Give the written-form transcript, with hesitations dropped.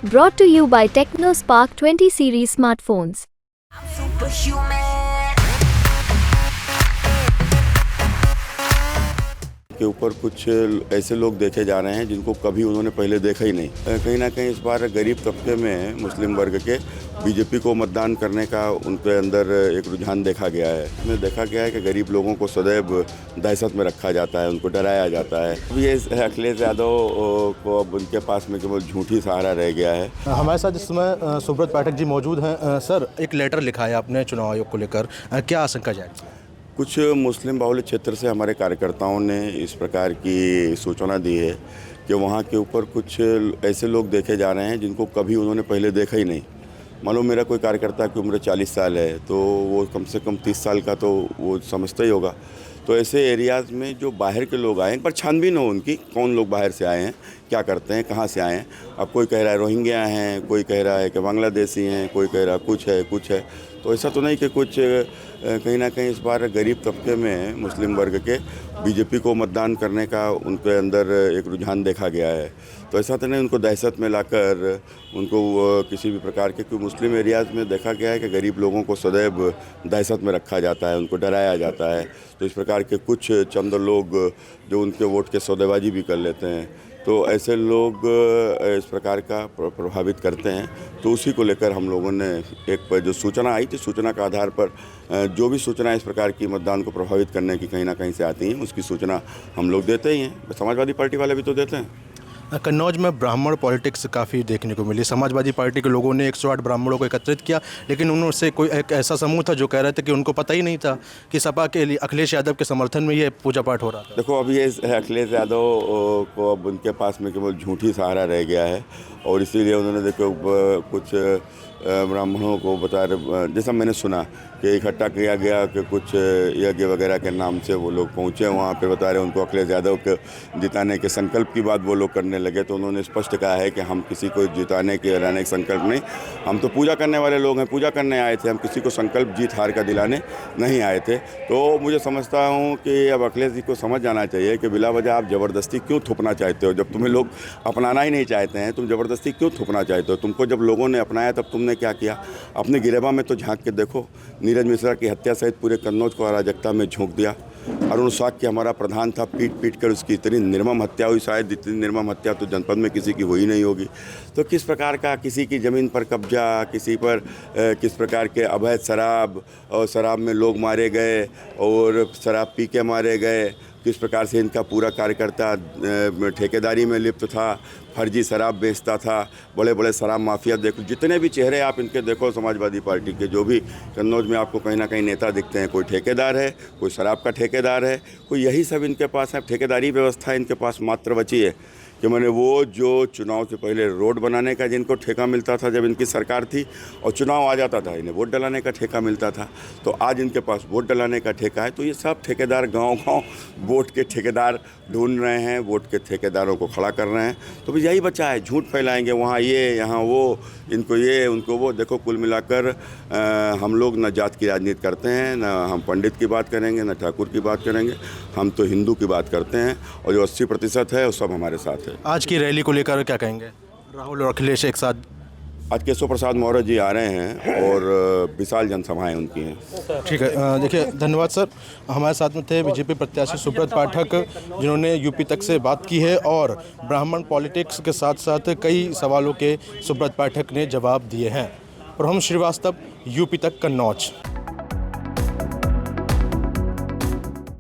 Brought to you by TechnoSpark 20 series smartphones. के ऊपर कुछ ऐसे लोग देखे जा रहे हैं जिनको कभी उन्होंने पहले देखा ही नहीं। कहीं ना कहीं इस बार गरीब तबके में मुस्लिम वर्ग के बीजेपी को मतदान करने का उनके अंदर एक रुझान देखा गया है। इसमें देखा गया है कि गरीब लोगों को सदैव दहशत में रखा जाता है, उनको डराया जाता है। अभी ये अखिलेश यादव को अब उनके पास में केवल झूठी सहारा रह गया है। हमारे साथ इस समय सुब्रत पाठक जी मौजूद हैं। सर, एक लेटर लिखा है आपने चुनाव आयोग को लेकर, क्या आशंका जाएगी? कुछ मुस्लिम बाहुल्य क्षेत्र से हमारे कार्यकर्ताओं ने इस प्रकार की सूचना दी है कि वहाँ के ऊपर कुछ ऐसे लोग देखे जा रहे हैं जिनको कभी उन्होंने पहले देखा ही नहीं। मानो मेरा कोई कार्यकर्ता की उम्र 40 साल है तो वो कम से कम 30 साल का तो वो समझता ही होगा। तो ऐसे एरियाज़ में जो बाहर के लोग आए, एक बार छानबीन हो उनकी, कौन लोग बाहर से आए हैं, क्या करते हैं, कहाँ से आए हैं। अब कोई कह रहा है रोहिंग्या हैं, कोई कह रहा है कि बांग्लादेशी हैं, कोई कह रहा है कुछ है। तो ऐसा तो नहीं कि कुछ कहीं ना कहीं इस बार गरीब तबके में मुस्लिम वर्ग के बीजेपी को मतदान करने का उनके अंदर एक रुझान देखा गया है। तो ऐसा तो नहीं उनको दहशत में लाकर उनको किसी भी प्रकार के, क्योंकि मुस्लिम एरियाज़ में देखा गया है कि गरीब लोगों को सदैव दहशत में रखा जाता है, उनको डराया जाता है। तो इस प्रकार के कुछ चंद लोग जो उनके वोट के सौदेबाजी भी कर लेते हैं, तो ऐसे लोग इस प्रकार का प्रभावित करते हैं। तो उसी को लेकर हम लोगों ने एक जो सूचना आई थी, सूचना के आधार पर जो भी सूचना इस प्रकार की मतदान को प्रभावित करने की कहीं ना कहीं से आती हैं, उसकी सूचना हम लोग देते ही हैं। समाजवादी पार्टी वाले भी तो देते हैं। कन्नौज में ब्राह्मण पॉलिटिक्स काफ़ी देखने को मिली। समाजवादी पार्टी के लोगों ने 108 ब्राह्मणों को एकत्रित किया, लेकिन उनसे कोई एक ऐसा समूह था जो कह रहे थे कि उनको पता ही नहीं था कि सपा के लिए अखिलेश यादव के समर्थन में ये पूजा पाठ हो रहा था। देखो, अभी ये अखिलेश यादव को अब उनके पास में केवल झूठी सहारा रह गया है और इसीलिए उन्होंने देखो कुछ ब्राह्मणों को बता रहे, जैसा मैंने सुना कि इकट्ठा किया गया कि कुछ यज्ञ वगैरह के नाम से वो लोग पहुँचे वहाँ पे, बता रहे उनको अखिलेश यादव के जिताने के संकल्प की बात वो लोग करने लगे। तो उन्होंने स्पष्ट कहा है कि हम किसी को जिताने के हराने का संकल्प नहीं, हम तो पूजा करने वाले लोग हैं, पूजा करने आए थे, हम किसी को संकल्प जीत हार का दिलाने नहीं आए थे। तो मुझे समझता हूँ कि अब अखिलेश जी को समझ जाना चाहिए कि बिला वजह आप ज़बरदस्ती क्यों थोपना चाहते हो। जब तुम्हें लोग अपनाना ही नहीं चाहते हैं, तुम ज़बरदस्ती क्यों थोपना चाहते हो। तुमको जब लोगों ने अपनाया तब तुमने क्या किया, अपने गिरेबा में तो झांक के देखो। नीरज मिश्रा की हत्या सहित पूरे कन्नौज को अराजकता में झोंक दिया। अरुण साक्य हमारा प्रधान था, पीट कर उसकी इतनी निर्मम हत्या हुई, शायद इतनी निर्मम हत्या तो जनपद में किसी की हुई नहीं होगी। तो किस प्रकार का किसी की ज़मीन पर कब्जा, किसी पर किस प्रकार के अवैध शराब और शराब में लोग मारे गए और शराब पी के मारे गए, किस प्रकार से इनका पूरा कार्यकर्ता ठेकेदारी में लिप्त था, फर्जी शराब बेचता था, बड़े बड़े शराब माफिया देखो, जितने भी चेहरे आप इनके देखो समाजवादी पार्टी के, जो भी कन्नौज में आपको कहीं ना कहीं नेता दिखते हैं, कोई ठेकेदार है, कोई शराब का ठेकेदार है, कोई यही सब इनके पास है। ठेकेदारी व्यवस्था इनके पास मात्र बची है कि मैंने वो जो चुनाव से पहले रोड बनाने का जिनको ठेका मिलता था जब इनकी सरकार थी, और चुनाव आ जाता था इन्हें वोट डलाने का ठेका मिलता था, तो आज इनके पास वोट डलाने का ठेका है। तो ये सब ठेकेदार गांव-गांव वोट के ठेकेदार ढूंढ रहे हैं, वोट के ठेकेदारों को खड़ा कर रहे हैं। तो भी यही बचा है, झूठ फैलाएंगे, वहाँ ये यहाँ वो, इनको ये उनको वो। देखो, कुल मिलाकर हम लोग न जात की राजनीति करते हैं, न हम पंडित की बात करेंगे, न ठाकुर की बात करेंगे, हम तो हिंदू की बात करते हैं और जो 80% है वो सब हमारे साथ है। आज की रैली को लेकर क्या कहेंगे? राहुल और अखिलेश एक साथ आज केशव प्रसाद मौर्य जी आ रहे हैं और विशाल जनसभाएं उनकी हैं। ठीक है, देखिए, धन्यवाद सर। हमारे साथ में थे बीजेपी प्रत्याशी सुब्रत पाठक, जिन्होंने यूपी तक से बात की है और ब्राह्मण पॉलिटिक्स के साथ साथ कई सवालों के सुब्रत पाठक ने जवाब दिए हैं। प्रभम श्रीवास्तव, यूपी तक, कन्नौज।